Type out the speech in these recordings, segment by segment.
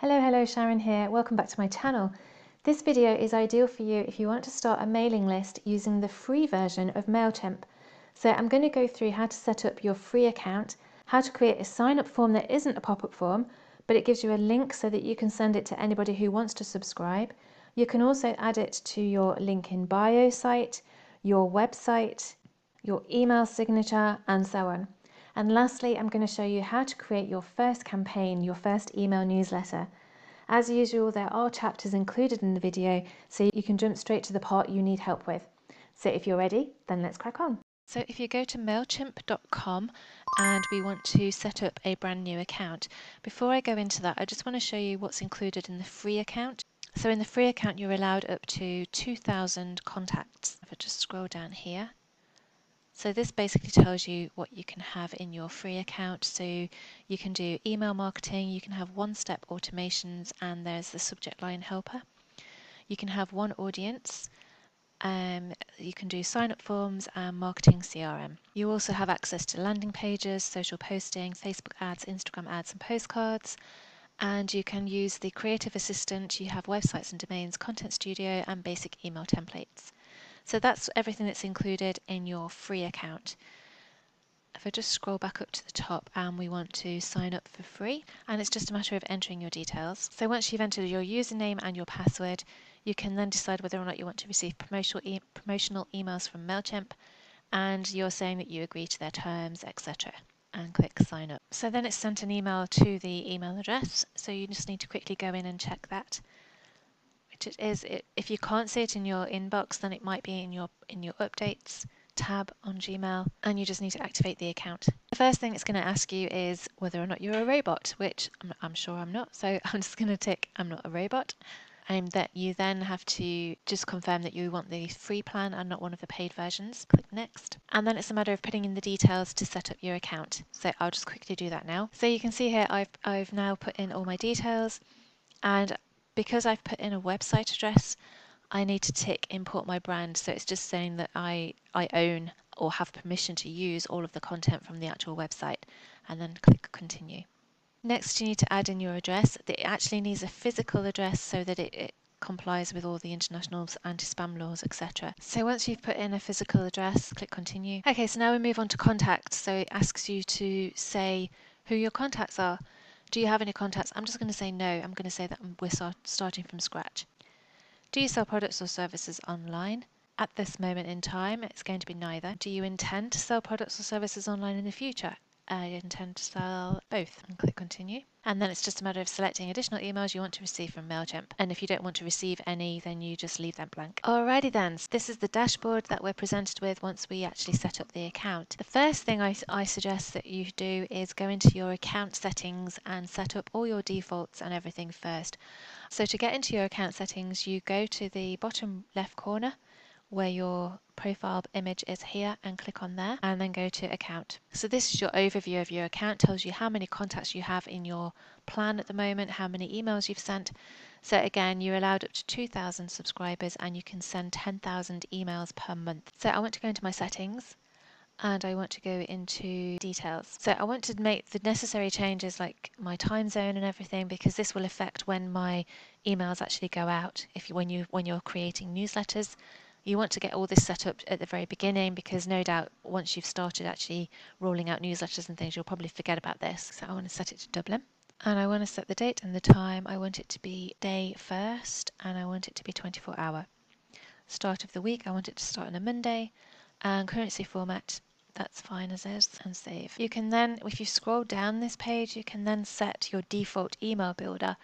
Hello, Sharon here. Welcome back to my channel. This video is ideal for you if you want to start a mailing list using the free version of Mailchimp. So I'm going to go through how to set up your free account, how to create a sign-up form that isn't a pop-up form, but it gives you a link so that you can send it to anybody who wants to subscribe. You can also add it to your link in bio site, your website, your email signature, and so on. And lastly, I'm going to show you how to create your first campaign, your first email newsletter. As usual, there are chapters included in the video, so you can jump straight to the part you need help with. So if you're ready, then let's crack on. So if you go to mailchimp.com and we want to set up a brand new account, before I go into that, I just want to show you what's included in the free account. So in the free account, you're allowed up to 2,000 contacts. If I just scroll down here. So this basically tells you what you can have in your free account. So you can do email marketing, you can have one-step automations, and there's the subject line helper. You can have one audience, you can do sign-up forms and marketing CRM. You also have access to landing pages, social posting, Facebook ads, Instagram ads, and postcards. And you can use the creative assistant, you have websites and domains, content studio, and basic email templates. So that's everything that's included in your free account. If I just scroll back up to the top and we want to sign up for free, and it's just a matter of entering your details. So once you've entered your username and your password, you can then decide whether or not you want to receive promotional emails from Mailchimp, and you're saying that you agree to their terms, etc. and click sign up. So then it's sent an email to the email address, so you just need to quickly go in and check that. It is, if you can't see it in your inbox, then it might be in your updates tab on Gmail, and you just need to activate the account. The first thing it's going to ask you is whether or not you're a robot, which I'm sure I'm not, so I'm just going to tick I'm not a robot. That you then have to just confirm that you want the free plan and not one of the paid versions. Click next, and then it's a matter of putting in the details to set up your account. So I'll just quickly do that now. So you can see here I've now put in all my details, and because I've put in a website address, I need to tick import my brand. So it's just saying that I own or have permission to use all of the content from the actual website, and then click continue. Next, you need to add in your address. It actually needs a physical address so that it complies with all the international anti-spam laws, etc. So once you've put in a physical address, click continue. Okay, so now we move on to contacts. So it asks you to say who your contacts are. Do you have any contacts? I'm just going to say no. I'm going to say that we're starting from scratch. Do you sell products or services online? At this moment in time, it's going to be neither. Do you intend to sell products or services online in the future? I intend to sell both, and click continue. And then it's just a matter of selecting additional emails you want to receive from Mailchimp. And if you don't want to receive any, then you just leave them blank. Alrighty then, so this is the dashboard that we're presented with once we actually set up the account. The first thing I suggest that you do is go into your account settings and set up all your defaults and everything first. So to get into your account settings, you go to the bottom left corner where your profile image is here, and click on there, and then go to account. So this is your overview of your account, tells you how many contacts you have in your plan at the moment, how many emails you've sent. So again, you're allowed up to 2,000 subscribers, and you can send 10,000 emails per month. So I want to go into my settings, and I want to go into details. So I want to make the necessary changes like my time zone and everything, because this will affect when my emails actually go out. When you're creating newsletters, you want to get all this set up at the very beginning, because no doubt once you've started actually rolling out newsletters and things, you'll probably forget about this. So I want to set it to Dublin, and I want to set the date and the time. I want it to be day 1st, and I want it to be 24-hour. Start of the week, I want it to start on a Monday, and currency format, that's fine as is, and save. You can then, if you scroll down this page, you can then set your default email builder.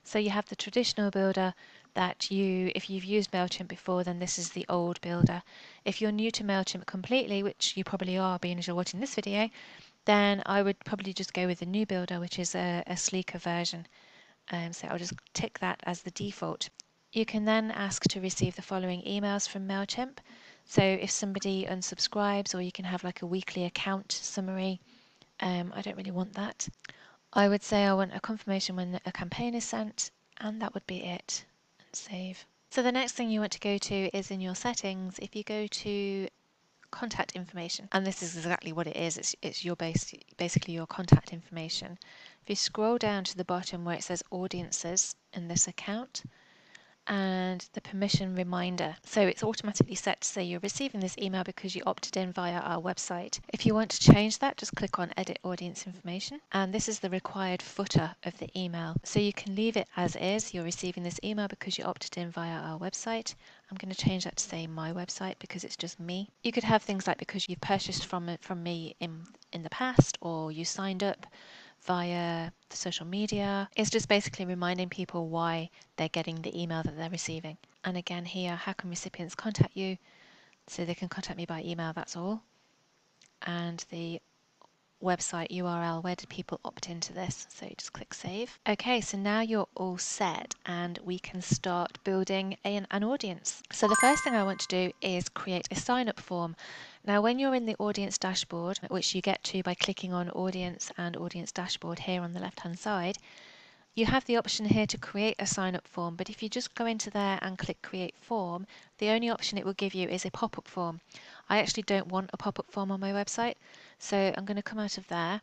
So you have the traditional builder that if you've used Mailchimp before, then this is the old builder. If you're new to Mailchimp completely, which you probably are being as you're watching this video, then I would probably just go with the new builder, which is a sleeker version. So I'll just tick that as the default. You can then ask to receive the following emails from Mailchimp. So if somebody unsubscribes, or you can have like a weekly account summary. I don't really want that. I would say I want a confirmation when a campaign is sent, and that would be it. And save. So the next thing you want to go to is in your settings. If you go to contact information, and this is exactly what it is, it's your basically your contact information. If you scroll down to the bottom where it says audiences in this account, and the permission reminder. So it's automatically set to say you're receiving this email because you opted in via our website. If you want to change that, just click on edit audience information, and this is the required footer of the email. So you can leave it as is, you're receiving this email because you opted in via our website. I'm going to change that to say my website because it's just me. You could have things like because you've purchased from me in the past, or you signed up via the social media. It's just basically reminding people why they're getting the email that they're receiving. And again here, how can recipients contact you? So they can contact me by email, that's all. And the website URL, where did people opt into this? So you just click save. Okay, so now you're all set and we can start building an audience. So the first thing I want to do is create a sign up form. Now when you're in the audience dashboard, which you get to by clicking on audience and audience dashboard here on the left hand side, you have the option here to create a sign up form, but if you just go into there and click create form, the only option it will give you is a pop-up form. I actually don't want a pop-up form on my website, so I'm going to come out of there,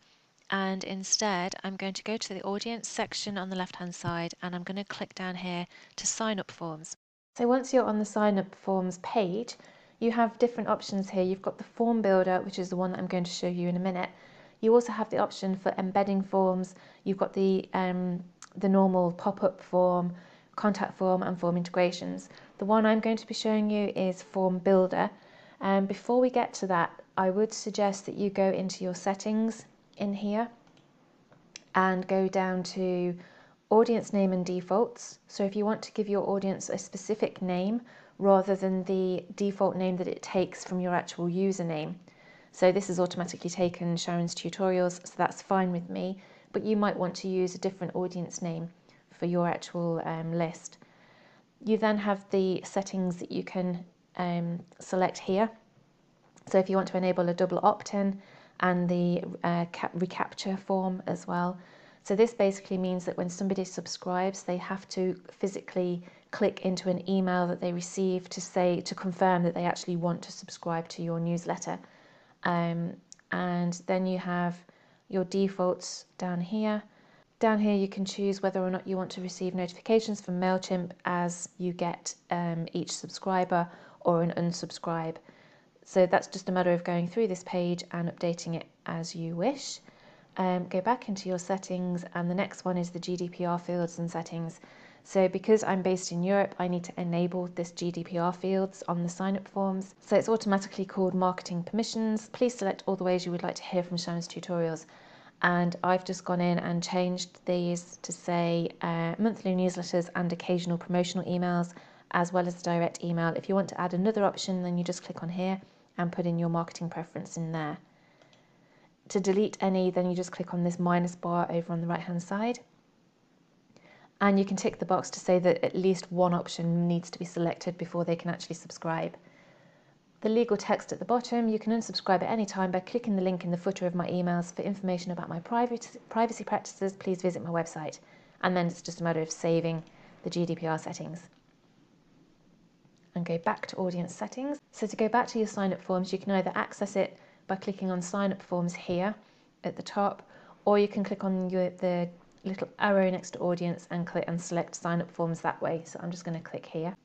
and instead I'm going to go to the audience section on the left hand side, and I'm going to click down here to sign up forms. So once you're on the sign up forms page, you have different options here. You've got the form builder, which is the one that I'm going to show you in a minute. You also have the option for embedding forms. You've got the normal pop-up form, contact form, and form integrations. The one I'm going to be showing you is Form Builder. Before we get to that, I would suggest that you go into your settings in here and go down to audience name and defaults. So if you want to give your audience a specific name rather than the default name that it takes from your actual username. So this has automatically taken Sharon's tutorials, so that's fine with me, but you might want to use a different audience name for your actual list. You then have the settings that you can select here. So if you want to enable a double opt-in and the reCAPTCHA form as well. So this basically means that when somebody subscribes, they have to physically click into an email that they receive to confirm that they actually want to subscribe to your newsletter. And then you have your defaults down here. Down here you can choose whether or not you want to receive notifications from Mailchimp as you get each subscriber, or an unsubscribe. So that's just a matter of going through this page and updating it as you wish. Go back into your settings, and the next one is the GDPR fields and settings. So because I'm based in Europe, I need to enable this GDPR fields on the sign-up forms. So it's automatically called marketing permissions. Please select all the ways you would like to hear from Sharon's tutorials. And I've just gone in and changed these to say monthly newsletters and occasional promotional emails, as well as direct email. If you want to add another option, then you just click on here and put in your marketing preference in there. To delete any, then you just click on this minus bar over on the right hand side. And you can tick the box to say that at least one option needs to be selected before they can actually subscribe. The legal text at the bottom, you can unsubscribe at any time by clicking the link in the footer of my emails. For information about my privacy practices, please visit my website. And then it's just a matter of saving the GDPR settings. And go back to audience settings. So to go back to your sign up forms, you can either access it by clicking on sign up forms here at the top, or you can click on the little arrow next to audience and click and select sign up forms that way. So I'm just going to click here.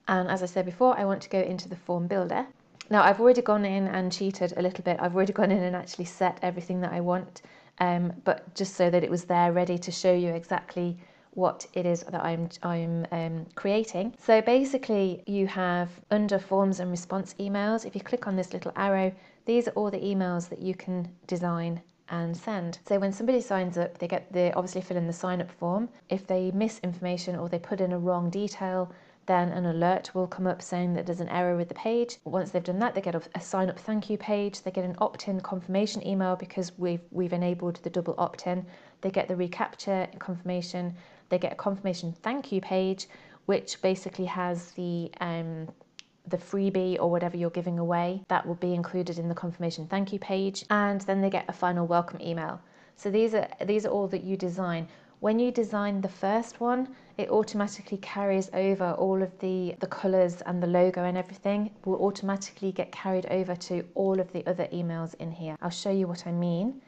And as I said before, I want to go into the form builder. Now I've already gone in and cheated a little bit. I've already gone in and actually set everything that I want, but just so that it was there ready to show you exactly what it is that I'm creating. So basically you have under forms and response emails, if you click on this little arrow, these are all the emails that you can design and send. So when somebody signs up, they obviously fill in the sign up form. If they miss information or they put in a wrong detail, then an alert will come up saying that there's an error with the page. Once they've done that, they get a sign up thank you page. They get an opt-in confirmation email because we've enabled the double opt-in. They get the reCAPTCHA confirmation. They get a confirmation thank you page, which basically has the freebie or whatever you're giving away. That will be included in the confirmation thank you page. And then they get a final welcome email. So these are all that you design. When you design the first one, it automatically carries over all of the colours and the logo and everything will automatically get carried over to all of the other emails in here. I'll show you what I mean.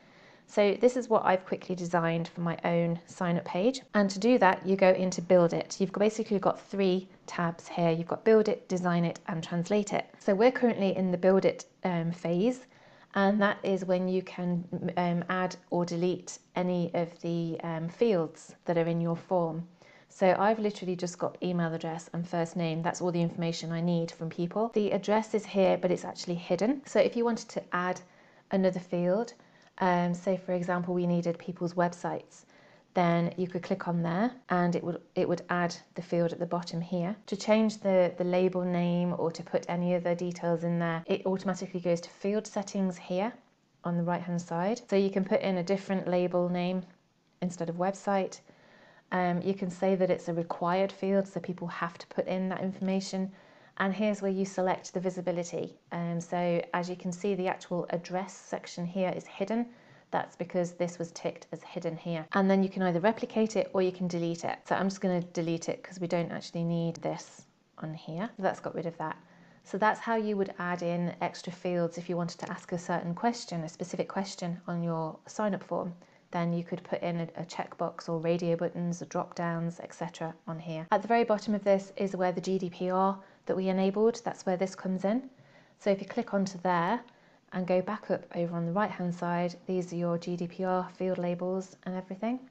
So this is what I've quickly designed for my own sign up page. And to do that, you go into Build It. You've basically got 3 tabs here. You've got Build It, Design It, and Translate It. So we're currently in the Build It phase, and that is when you can add or delete any of the fields that are in your form. So I've literally just got email address and first name. That's all the information I need from people. The address is here, but it's actually hidden. So if you wanted to add another field, say for example we needed people's websites, then you could click on there and it would add the field at the bottom here. To change the label name or to put any other details in there, it automatically goes to field settings here on the right hand side. So you can put in a different label name instead of website. You can say that it's a required field, so people have to put in that information. And here's where you select the visibility. So as you can see, the actual address section here is hidden. That's because this was ticked as hidden here. And then you can either replicate it or you can delete it. So I'm just going to delete it because we don't actually need this on here. So that's got rid of that. So that's how you would add in extra fields if you wanted to ask a certain question, a specific question on your sign up form. Then you could put in a checkbox or radio buttons or drop downs, etc. on here. At the very bottom of this is where the GDPR that we enabled, that's where this comes in. So if you click onto there and go back up over on the right hand side, these are your GDPR field labels and everything.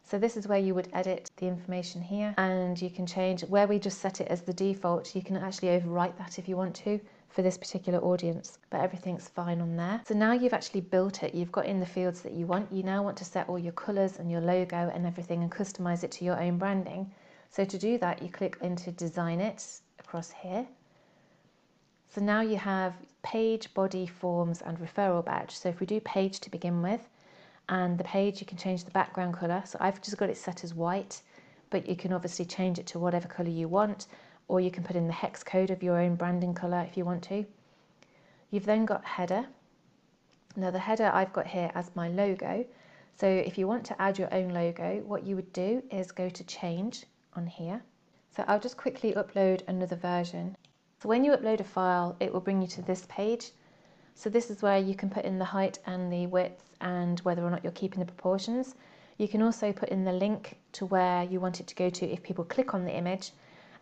So this is where you would edit the information here, and you can change where we just set it as the default. You can actually overwrite that if you want to for this particular audience, but everything's fine on there. So now you've actually built it, you've got in the fields that you want. You now want to set all your colors and your logo and everything and customize it to your own branding. So to do that, you click into Design It across here. So now you have page, body, forms, and referral badge. So if we do page to begin with, and the page, you can change the background color. So I've just got it set as white, but you can obviously change it to whatever color you want, or you can put in the hex code of your own branding color if you want to. You've then got header. Now the header I've got here as my logo. So if you want to add your own logo, what you would do is go to change on here. So I'll just quickly upload another version. So when you upload a file, it will bring you to this page. So this is where you can put in the height and the width and whether or not you're keeping the proportions. You can also put in the link to where you want it to go to if people click on the image.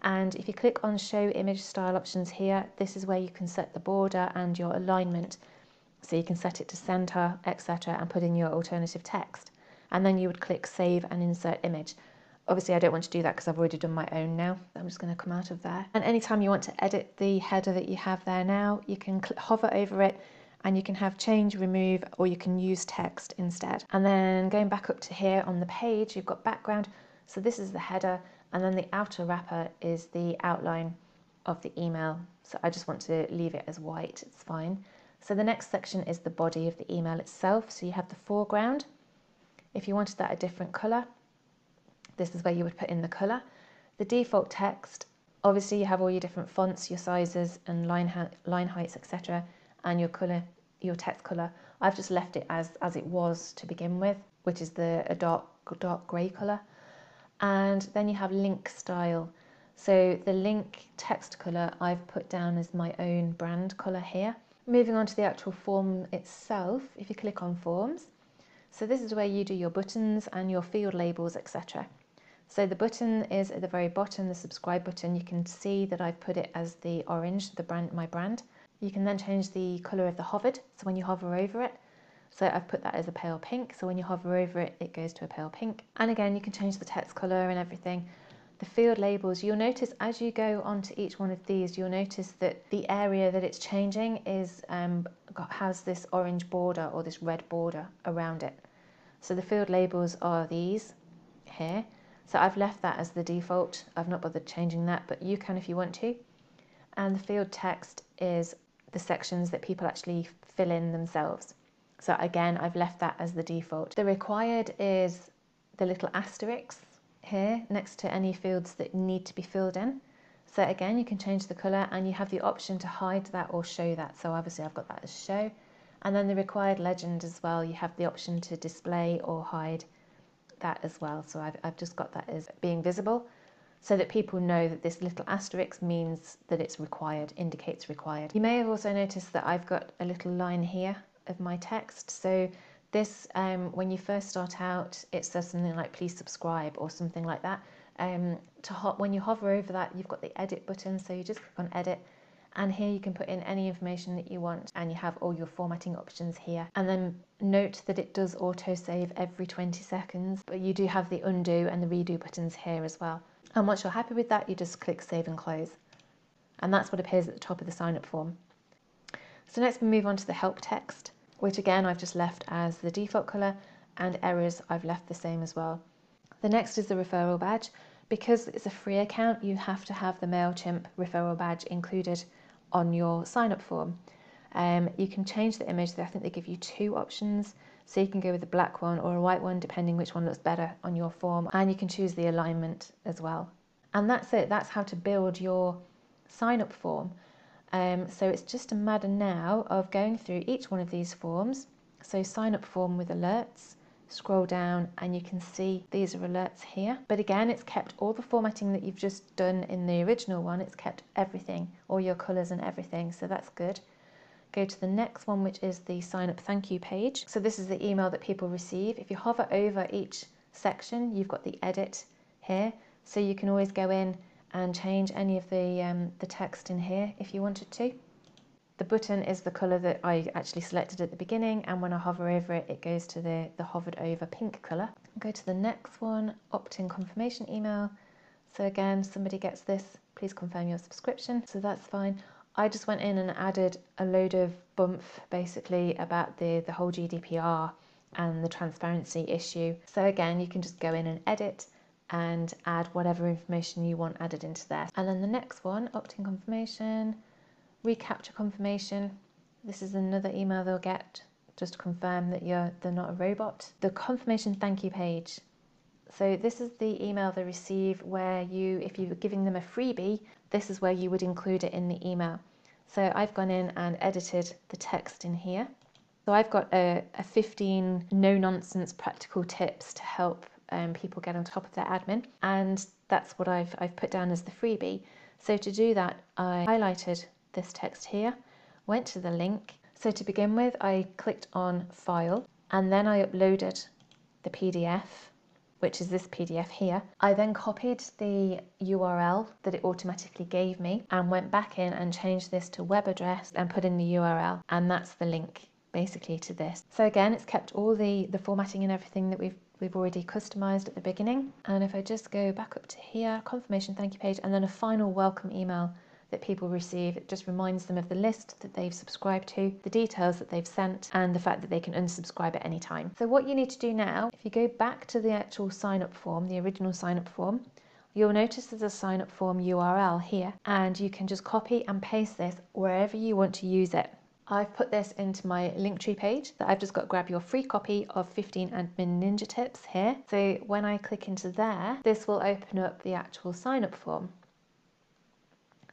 And if you click on show image style options here, this is where you can set the border and your alignment. So you can set it to center, etc., and put in your alternative text. And then you would click save and insert image. Obviously I don't want to do that because I've already done my own now. I'm just going to come out of there. And anytime you want to edit the header that you have there now, you can hover over it and you can have change, remove, or you can use text instead. And then going back up to here on the page, you've got background. So this is the header, and then the outer wrapper is the outline of the email. So I just want to leave it as white, it's fine. So the next section is the body of the email itself. So you have the foreground. If you wanted that a different color, this is where you would put in the color. The default text, obviously you have all your different fonts, your sizes and line heights, etc. and your color, your text color. I've just left it as it was to begin with, which is a dark grey color. And then you have link style. So the link text color I've put down as my own brand color here. Moving on to the actual form itself, if you click on forms, so this is where you do your buttons and your field labels, etc. So the button is at the very bottom, the subscribe button. You can see that I've put it as the orange, the brand, my brand. You can then change the color of the hovered. So when you hover over it, so I've put that as a pale pink. So when you hover over it, it goes to a pale pink. And again, you can change the text color and everything. The field labels, you'll notice as you go onto each one of these, you'll notice that the area that it's changing is has this orange border or this red border around it. So the field labels are these here. So I've left that as the default. I've not bothered changing that, but you can if you want to. And the field text is the sections that people actually fill in themselves. So again, I've left that as the default. The required is the little asterisks here next to any fields that need to be filled in. So again, you can change the color and you have the option to hide that or show that. So obviously I've got that as show. And then the required legend as well, you have the option to display or hide that as well. So I've just got that as being visible so that people know that this little asterisk means that it's required, indicates required. You may have also noticed that I've got a little line here of my text. So This, when you first start out, it says something like please subscribe or something like that. When you hover over that, you've got the edit button, so you just click on edit, and here you can put in any information that you want, and you have all your formatting options here. And then note that it does autosave every 20 seconds, but you do have the undo and the redo buttons here as well. And once you're happy with that, you just click save and close. And that's what appears at the top of the sign up form. So next we move on to the help text, which again I've just left as the default colour, and errors I've left the same as well. The next is the referral badge. Because it's a free account, you have to have the Mailchimp referral badge included on your sign up form. You can change the image. I think they give you two options, so you can go with a black one or a white one depending which one looks better on your form, and you can choose the alignment as well. And that's it. That's how to build your sign up form. So it's just a matter now of going through each one of these forms. So sign up form with alerts, scroll down and you can see these are alerts here. But again, it's kept all the formatting that you've just done in the original one. It's kept everything, all your colours and everything, so that's good. Go to the next one, which is the sign up thank you page. So this is the email that people receive. If you hover over each section, you've got the edit here, so you can always go in and change any of the text in here if you wanted to. The button is the colour that I actually selected at the beginning, and when I hover over it, it goes to the hovered over pink colour. Go to the next one, opt-in confirmation email. So again, somebody gets this, please confirm your subscription, so that's fine. I just went in and added a load of bump basically about the whole GDPR and the transparency issue. So again, you can just go in and edit and add whatever information you want added into there. And then the next one, opt-in confirmation, recapture confirmation. This is another email they'll get just to confirm that they're not a robot. The confirmation thank you page. So this is the email they receive where if you were giving them a freebie, this is where you would include it in the email. So I've gone in and edited the text in here. So I've got a 15 no-nonsense practical tips to help people get on top of their admin, and that's what I've put down as the freebie. So to do that, I highlighted this text here, went to the link. So to begin with, I clicked on file, and then I uploaded the PDF, which is this PDF here. I then copied the URL that it automatically gave me and went back in and changed this to web address and put in the URL, and that's the link basically to this. So again, it's kept all the formatting and everything that we've already customized at the beginning. And if I just go back up to here, confirmation thank you page, and then a final welcome email that people receive. It just reminds them of the list that they've subscribed to, the details that they've sent, and the fact that they can unsubscribe at any time. So what you need to do now, if you go back to the actual sign up form, the original sign up form, you'll notice there's a sign up form URL here, and you can just copy and paste this wherever you want to use it. I've put this into my Linktree page that I've just got to grab your free copy of 15 admin ninja tips here. So when I click into there, this will open up the actual sign up form.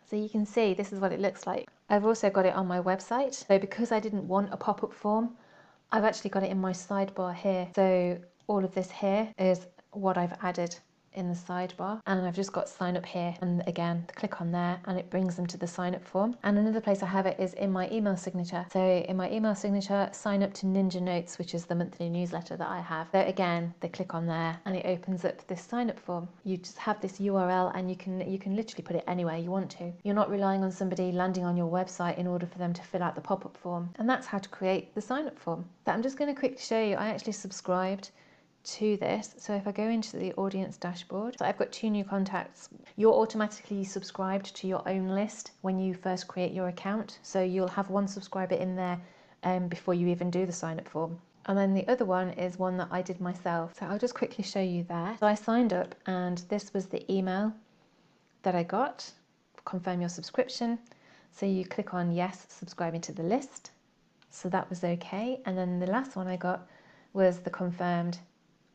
So you can see this is what it looks like. I've also got it on my website. So because I didn't want a pop-up form, I've actually got it in my sidebar here. So all of this here is what I've added in the sidebar, and I've just got sign up here, and again click on there and it brings them to the sign up form. And another place I have it is in my email signature. So in my email signature, sign up to Ninja Notes, which is the monthly newsletter that I have. So again, they click on there and it opens up this sign up form. You just have this URL and you can literally put it anywhere you want to. You're not relying on somebody landing on your website in order for them to fill out the pop-up form. And that's how to create the sign up form. So I'm just going to quickly show you, I actually subscribed to this. So if I go into the audience dashboard, so I've got 2 new contacts. You're automatically subscribed to your own list when you first create your account, so you'll have 1 subscriber in there before you even do the sign up form. And then the other one is one that I did myself, so I'll just quickly show you that. So I signed up and this was the email that I got, confirm your subscription. So you click on yes, subscribing to the list, so that was okay. And then the last one I got was the confirmed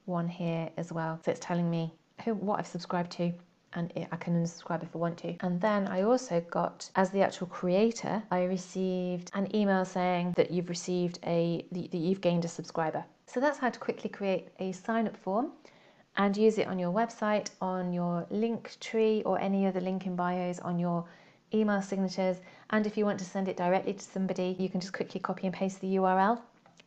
one here as well. So it's telling me what I've subscribed to, and I can unsubscribe if I want to. And then I also got, as the actual creator, I received an email saying that you've received that you've gained a subscriber. So that's how to quickly create a sign up form and use it on your website, on your Linktree, or any other link in bios, on your email signatures. And if you want to send it directly to somebody, you can just quickly copy and paste the URL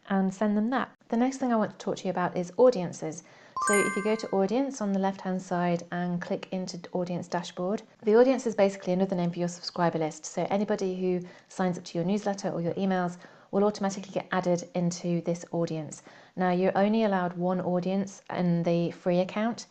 and send them that. The next thing I want to talk to you about is audiences. So if you go to audience on the left hand side and click into audience dashboard, the audience is basically another name for your subscriber list. So anybody who signs up to your newsletter or your emails will automatically get added into this audience. Now you're only allowed one audience in the free account,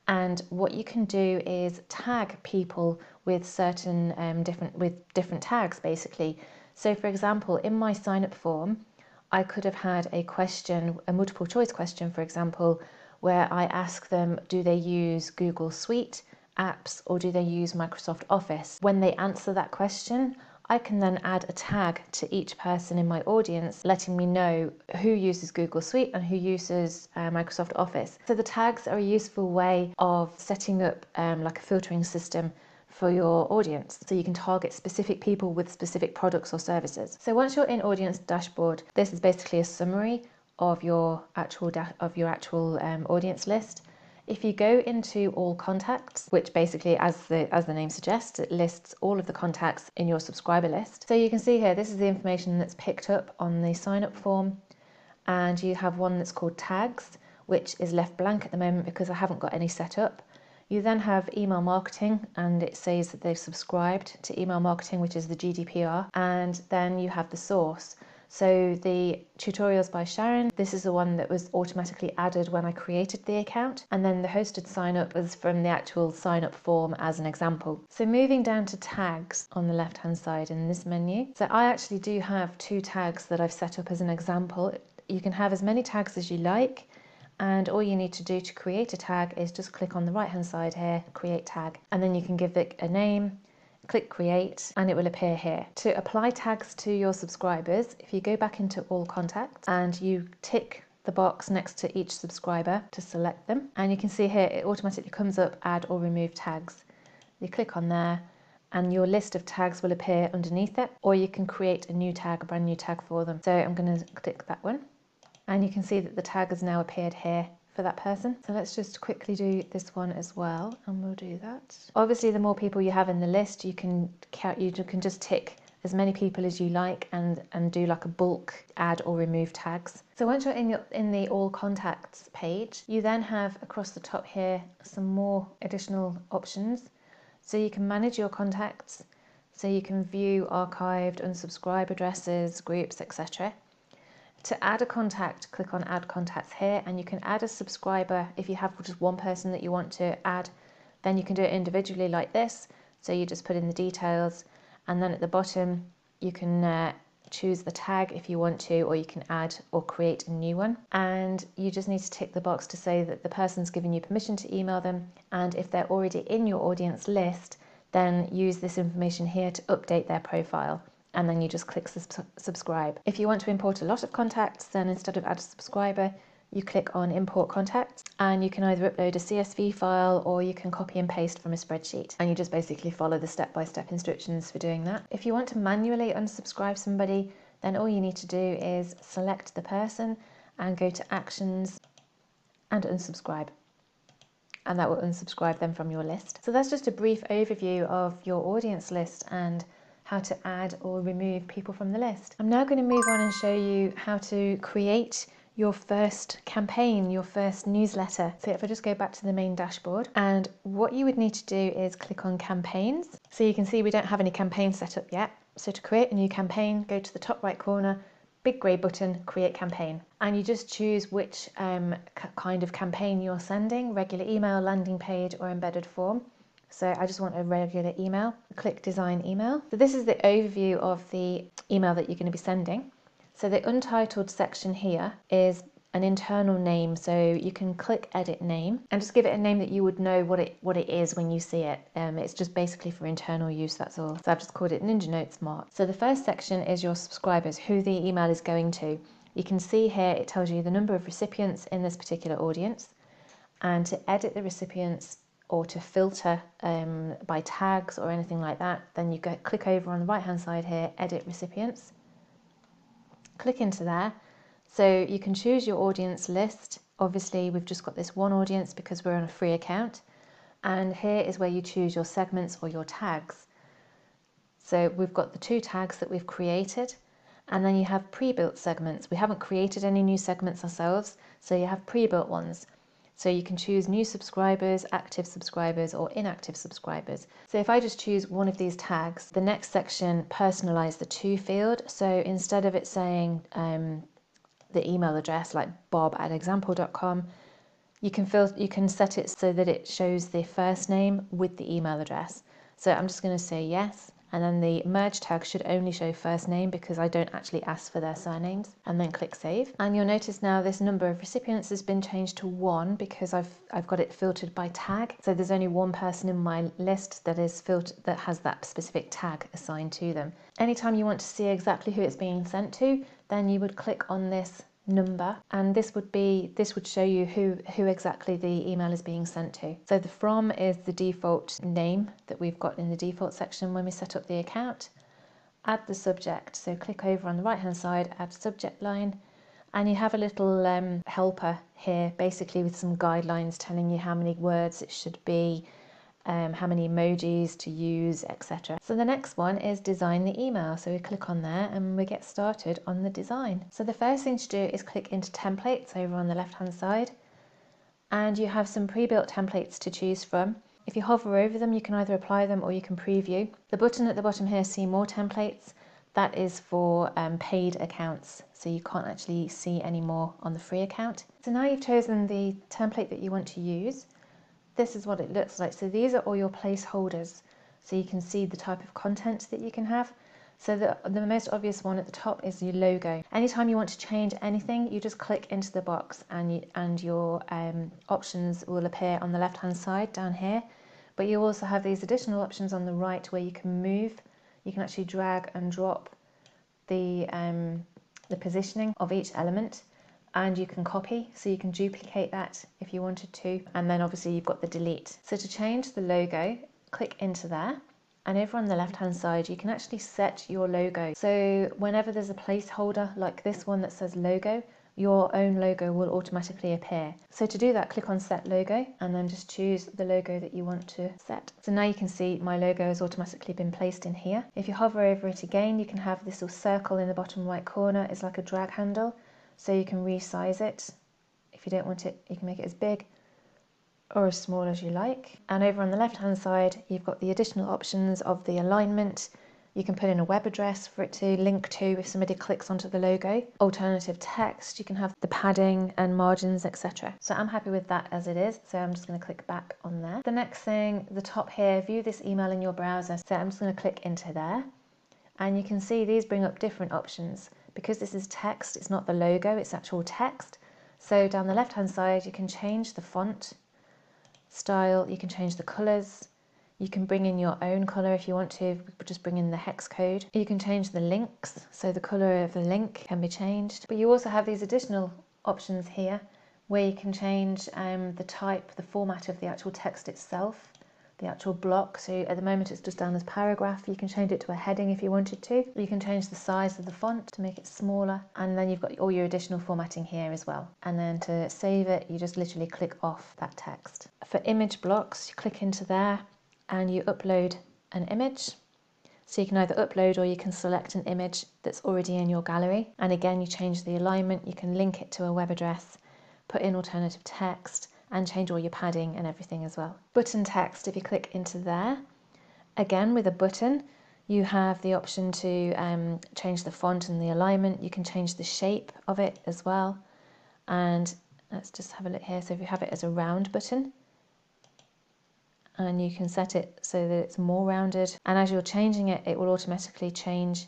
and what you can do is tag people with certain different tags basically. So for example, in my sign up form, I could have had a question, a multiple choice question, for example, where I ask them, do they use Google Suite apps or do they use Microsoft Office? When they answer that question, I can then add a tag to each person in my audience, letting me know who uses Google Suite and who uses Microsoft Office. So the tags are a useful way of setting up like a filtering system for your audience, so you can target specific people with specific products or services. So once you're in audience dashboard, this is basically a summary of your actual audience list. If you go into all contacts, which basically, as the name suggests, it lists all of the contacts in your subscriber list. So you can see here, this is the information that's picked up on the sign up form, and you have one that's called tags, which is left blank at the moment because I haven't got any set up. You then have email marketing, and it says that they've subscribed to email marketing, which is the GDPR, and then you have the source. So the tutorials by Sharon, this is the one that was automatically added when I created the account, and then the hosted sign up was from the actual sign up form as an example. So moving down to tags on the left hand side in this menu, so I actually do have 2 tags that I've set up as an example. You can have as many tags as you like, and all you need to do to create a tag is just click on the right hand side here, create tag, and then you can give it a name, click create, and it will appear here. To apply tags to your subscribers, if you go back into all contacts and you tick the box next to each subscriber to select them, and you can see here it automatically comes up add or remove tags. You click on there and your list of tags will appear underneath it, or you can create a new tag, a brand new tag for them. So I'm going to click that one, and you can see that the tag has now appeared here for that person. So let's just quickly do this one as well, and we'll do that. Obviously, the more people you have in the list, you can just tick as many people as you like and do like a bulk add or remove tags. So once you're in the all contacts page, you then have across the top here some more additional options. So you can manage your contacts, so you can view archived, unsubscribe addresses, groups, etc. To add a contact, click on add contacts here, and you can add a subscriber. If you have just one person that you want to add, then you can do it individually like this. So you just put in the details, and then at the bottom you can choose the tag if you want to, or you can add or create a new one. And you just need to tick the box to say that the person's given you permission to email them, and if they're already in your audience list, then use this information here to update their profile, and then you just click subscribe. If you want to import a lot of contacts, then instead of add a subscriber, you click on import contacts, and you can either upload a CSV file or you can copy and paste from a spreadsheet, and you just basically follow the step-by-step instructions for doing that. If you want to manually unsubscribe somebody, then all you need to do is select the person and go to actions and unsubscribe, and that will unsubscribe them from your list. So that's just a brief overview of your audience list and how to add or remove people from the list. I'm now going to move on and show you how to create your first campaign, your first newsletter. So if I just go back to the main dashboard, and what you would need to do is click on campaigns. So you can see we don't have any campaigns set up yet. So to create a new campaign, go to the top right corner, big grey button, create campaign. And you just choose which kind of campaign you're sending, regular email, landing page, or embedded form. So I just want a regular email. Click design email. So this is the overview of the email that you're going to be sending. So the untitled section here is an internal name. So you can click edit name and just give it a name that you would know what it is when you see it. It's just basically for internal use, that's all. So I've just called it Ninja Notes Smart. So the first section is your subscribers, who the email is going to. You can see here it tells you the number of recipients in this particular audience, and to edit the recipients or to filter by tags or anything like that, then you click over on the right hand side here, edit recipients, click into there. So you can choose your audience list. Obviously we've just got this one audience because we're on a free account, and here is where you choose your segments or your tags. So we've got the 2 tags that we've created, And then you have pre-built segments. We haven't created any new segments ourselves, so you have pre-built ones. So you can choose new subscribers, active subscribers, or inactive subscribers. So if I just choose one of these tags, the next section, personalize the to field. So instead of it saying the email address like bob@example.com, you can set it so that it shows the first name with the email address. So I'm just going to say yes, and then the merge tag should only show first name because I don't actually ask for their surnames, and then click save. And you'll notice now this number of recipients has been changed to 1 because I've got it filtered by tag. So there's only one person in my list that is filtered that has that specific tag assigned to them. Anytime you want to see exactly who it's being sent to, then you would click on this number, and this would show you who exactly the email is being sent to. So the from is the default name that we've got in the default section when we set up the account. Add the subject, so click over on the right hand side, add subject line, and you have a little helper here basically with some guidelines telling you how many words it should be, how many emojis to use, etc. So the next one is design the email. So we click on there and we get started on the design. So the first thing to do is click into templates over on the left hand side, and you have some pre-built templates to choose from. If you hover over them, you can either apply them or you can preview. The button at the bottom here, see more templates, that is for paid accounts, so you can't actually see any more on the free account. So now you've chosen the template that you want to use. This is what it looks like. So these are all your placeholders, so you can see the type of content that you can have. So the most obvious one at the top is your logo. Anytime you want to change anything, you just click into the box and your options will appear on the left hand side down here. But you also have these additional options on the right where you can move. You can actually drag and drop the positioning of each element. And you can copy, so you can duplicate that if you wanted to. And then obviously you've got the delete. So to change the logo, click into there. And over on the left hand side, you can actually set your logo. So whenever there's a placeholder like this one that says logo, your own logo will automatically appear. So to do that, click on set logo and then just choose the logo that you want to set. So now you can see my logo has automatically been placed in here. If you hover over it again, you can have this little circle in the bottom right corner. It's like a drag handle. So you can resize it. If you don't want it, you can make it as big or as small as you like. And over on the left hand side, you've got the additional options of the alignment. You can put in a web address for it to link to if somebody clicks onto the logo. Alternative text, you can have the padding and margins, etc. So I'm happy with that as it is, so I'm just going to click back on there. The next thing, the top here, view this email in your browser. So I'm just going to click into there, and you can see these bring up different options. Because this is text, it's not the logo, it's actual text. So down the left hand side, you can change the font style, you can change the colours, you can bring in your own colour if you want to, just bring in the hex code. You can change the links, so the colour of the link can be changed. But you also have these additional options here where you can change the type, the format of the actual text itself, the actual block. So at the moment it's just down as paragraph. You can change it to a heading if you wanted to. You can change the size of the font to make it smaller, and then you've got all your additional formatting here as well. And then to save it, you just literally click off that text. For image blocks, you click into there and you upload an image. So you can either upload or you can select an image that's already in your gallery. And again, you change the alignment, you can link it to a web address, put in alternative text, and change all your padding and everything as well. Button text, if you click into there, again with a button, you have the option to change the font and the alignment. You can change the shape of it as well. And let's just have a look here. So if you have it as a round button, and you can set it so that it's more rounded. And as you're changing it, it will automatically change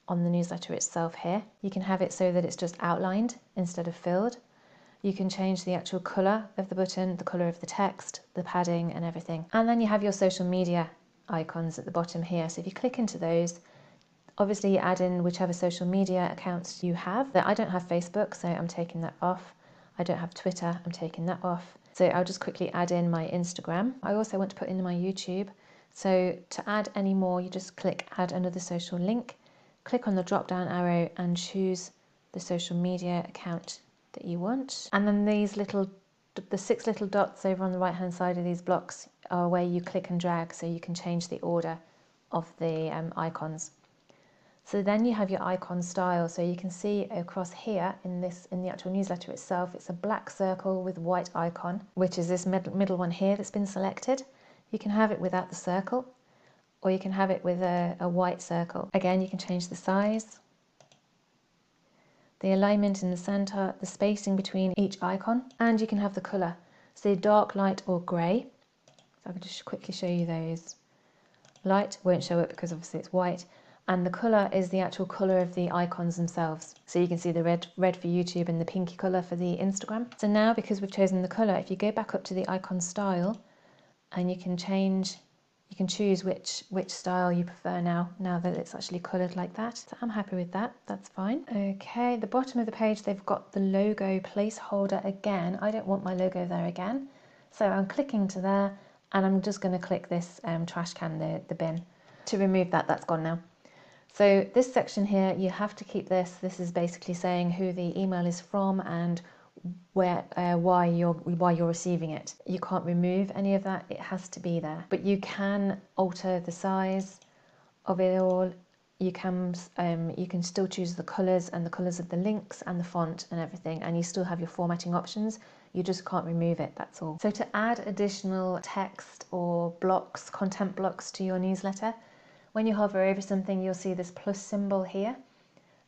on the newsletter itself here. You can have it so that it's just outlined instead of filled. You can change the actual colour of the button, the colour of the text, the padding and everything. And then you have your social media icons at the bottom here. So if you click into those, obviously you add in whichever social media accounts you have. I don't have Facebook, so I'm taking that off. I don't have Twitter, I'm taking that off. So I'll just quickly add in my Instagram. I also want to put in my YouTube. So to add any more, you just click add another social link, click on the drop down arrow and choose the social media account that you want. And then the 6 little dots over on the right hand side of these blocks are where you click and drag, so you can change the order of the icons. So then you have your icon style. So you can see across here in the actual newsletter itself, it's a black circle with white icon, which is this middle one here that's been selected. You can have it without the circle, or you can have it with a white circle. Again, you can change the size, the alignment in the center, the spacing between each icon, and you can have the color. So dark, light, or gray. So I can just quickly show you those. Light won't show up because obviously it's white. And the colour is the actual colour of the icons themselves. So you can see the red for YouTube and the pinky colour for the Instagram. So now, because we've chosen the colour, if you go back up to the icon style, and you can choose which style you prefer now that it's actually coloured like that. So I'm happy with that, that's fine. Okay, the bottom of the page, they've got the logo placeholder again. I don't want my logo there again. So I'm clicking to there, and I'm just going to click this trash can, the bin, to remove that. That's gone now. So this section here, you have to keep this. This is basically saying who the email is from and why you're receiving it. You can't remove any of that. It has to be there. But you can alter the size of it all. You can still choose the colours and the colours of the links and the font and everything, and you still have your formatting options. You just can't remove it, that's all. So to add additional text or blocks, content blocks to your newsletter, when you hover over something, you'll see this plus symbol here.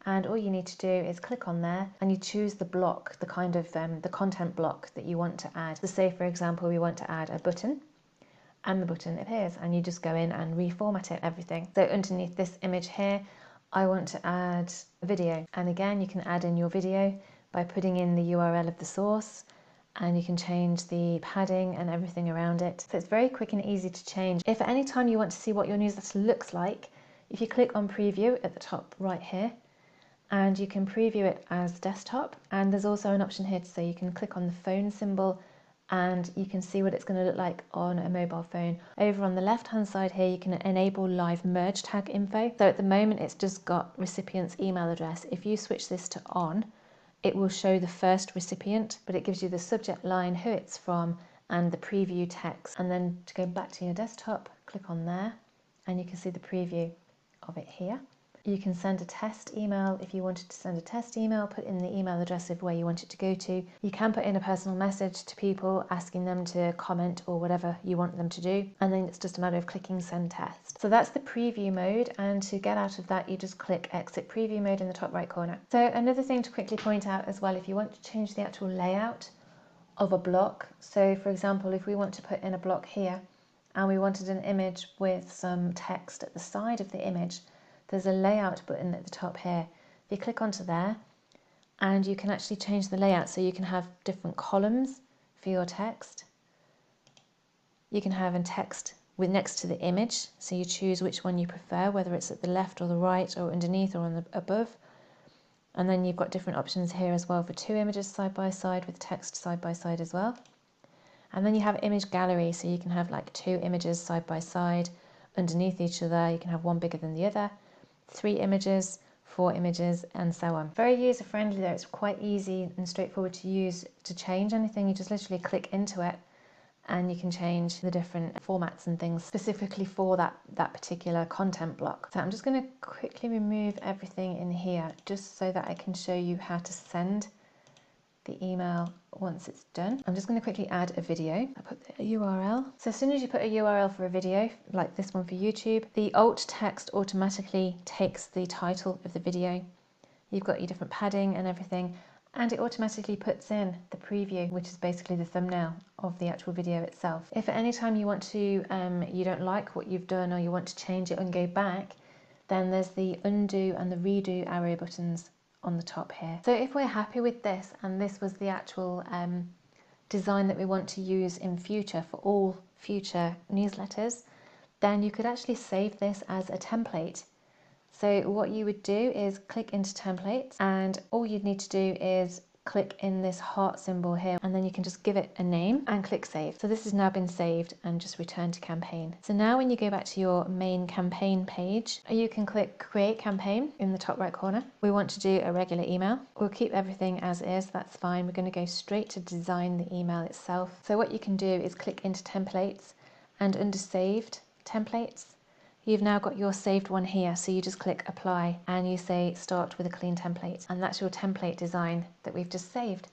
And all you need to do is click on there and you choose the block, the kind of the content block that you want to add. So say, for example, we want to add a button, and the button appears, and you just go in and reformat it, everything. So underneath this image here, I want to add a video. And again, you can add in your video by putting in the URL of the source, and you can change the padding and everything around it. So it's very quick and easy to change. If at any time you want to see what your newsletter looks like, if you click on preview at the top right here, and you can preview it as desktop, and there's also an option here to say you can click on the phone symbol and you can see what it's going to look like on a mobile phone. Over on the left hand side here, you can enable live merge tag info. So at the moment it's just got recipient's email address. If you switch this to on, it will show the first recipient, but it gives you the subject line, who it's from, and the preview text. And then to go back to your desktop, click on there and you can see the preview of it here. You can send a test email. If you wanted to send a test email, put in the email address of where you want it to go to. You can put in a personal message to people asking them to comment or whatever you want them to do. And then it's just a matter of clicking send test. So that's the preview mode. And to get out of that, you just click exit preview mode in the top right corner. So another thing to quickly point out as well, if you want to change the actual layout of a block. So for example, if we want to put in a block here and we wanted an image with some text at the side of the image, there's a layout button at the top here. If you click onto there, and you can actually change the layout, so you can have different columns for your text. You can have a text with next to the image, so you choose which one you prefer, whether it's at the left or the right or underneath or on the above. And then you've got different options here as well for two images side by side with text side by side as well. And then you have image gallery, so you can have like two images side by side underneath each other. You can have one bigger than the other, 3 images, 4 images, and so on. Very user friendly though, it's quite easy and straightforward to use. To change anything, you just literally click into it and you can change the different formats and things specifically for that particular content block. So I'm just going to quickly remove everything in here just so that I can show you how to send the email once it's done. I'm just going to quickly add a video. I put the URL. So as soon as you put a URL for a video, like this one for YouTube, the alt text automatically takes the title of the video. You've got your different padding and everything, and it automatically puts in the preview, which is basically the thumbnail of the actual video itself. If at any time you want to, you don't like what you've done or you want to change it and go back, then there's the undo and the redo arrow buttons on the top here. So if we're happy with this, and this was the actual design that we want to use in future for all future newsletters, then you could actually save this as a template. So what you would do is click into templates, and all you'd need to do is click in this heart symbol here, and then you can just give it a name and click save. So this has now been saved and just return to campaign. So now when you go back to your main campaign page, you can click create campaign in the top right corner. We want to do a regular email. We'll keep everything as is, that's fine. We're going to go straight to design the email itself. So what you can do is click into templates, and under saved templates, you've now got your saved one here. So you just click apply and you say start with a clean template, and that's your template design that we've just saved.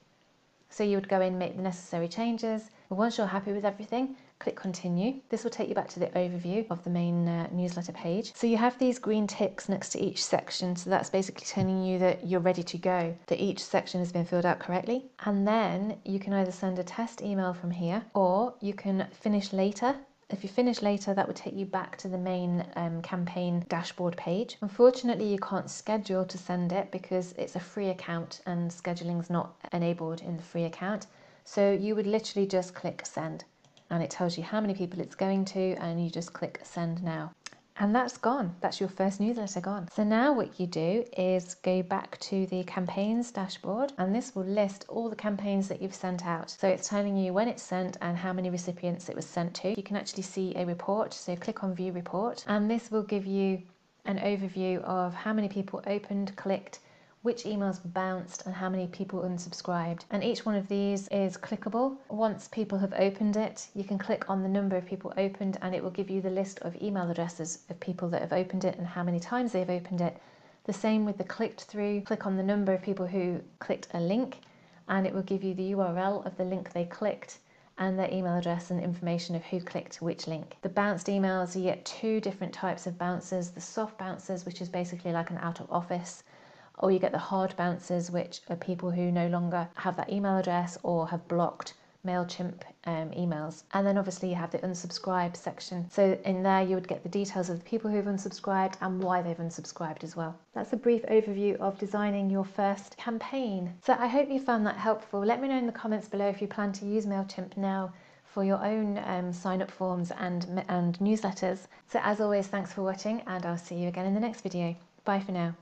So you would go in, make the necessary changes, but once you're happy with everything, click continue. This will take you back to the overview of the main newsletter page. So you have these green ticks next to each section, so that's basically telling you that you're ready to go, that each section has been filled out correctly. And then you can either send a test email from here, or you can finish later. If you finish later, that would take you back to the main campaign dashboard page. Unfortunately, you can't schedule to send it because it's a free account and scheduling's not enabled in the free account. So you would literally just click send, and it tells you how many people it's going to, and you just click send now. And that's gone. That's your first newsletter gone. So now what you do is go back to the campaigns dashboard, and this will list all the campaigns that you've sent out. So it's telling you when it's sent and how many recipients it was sent to. You can actually see a report. So click on view report, and this will give you an overview of how many people opened, clicked, which emails bounced, and how many people unsubscribed. And each one of these is clickable. Once people have opened it, you can click on the number of people opened, and it will give you the list of email addresses of people that have opened it and how many times they've opened it. The same with the clicked through. Click on the number of people who clicked a link, and it will give you the URL of the link they clicked and their email address and information of who clicked which link. The bounced emails, you get two different types of bounces. The soft bounces, which is basically like an out of office, or you get the hard bounces, which are people who no longer have that email address or have blocked Mailchimp emails. And then obviously you have the unsubscribe section. So in there you would get the details of the people who've unsubscribed and why they've unsubscribed as well. That's a brief overview of designing your first campaign. So I hope you found that helpful. Let me know in the comments below if you plan to use Mailchimp now for your own sign-up forms and newsletters. So as always, thanks for watching, and I'll see you again in the next video. Bye for now.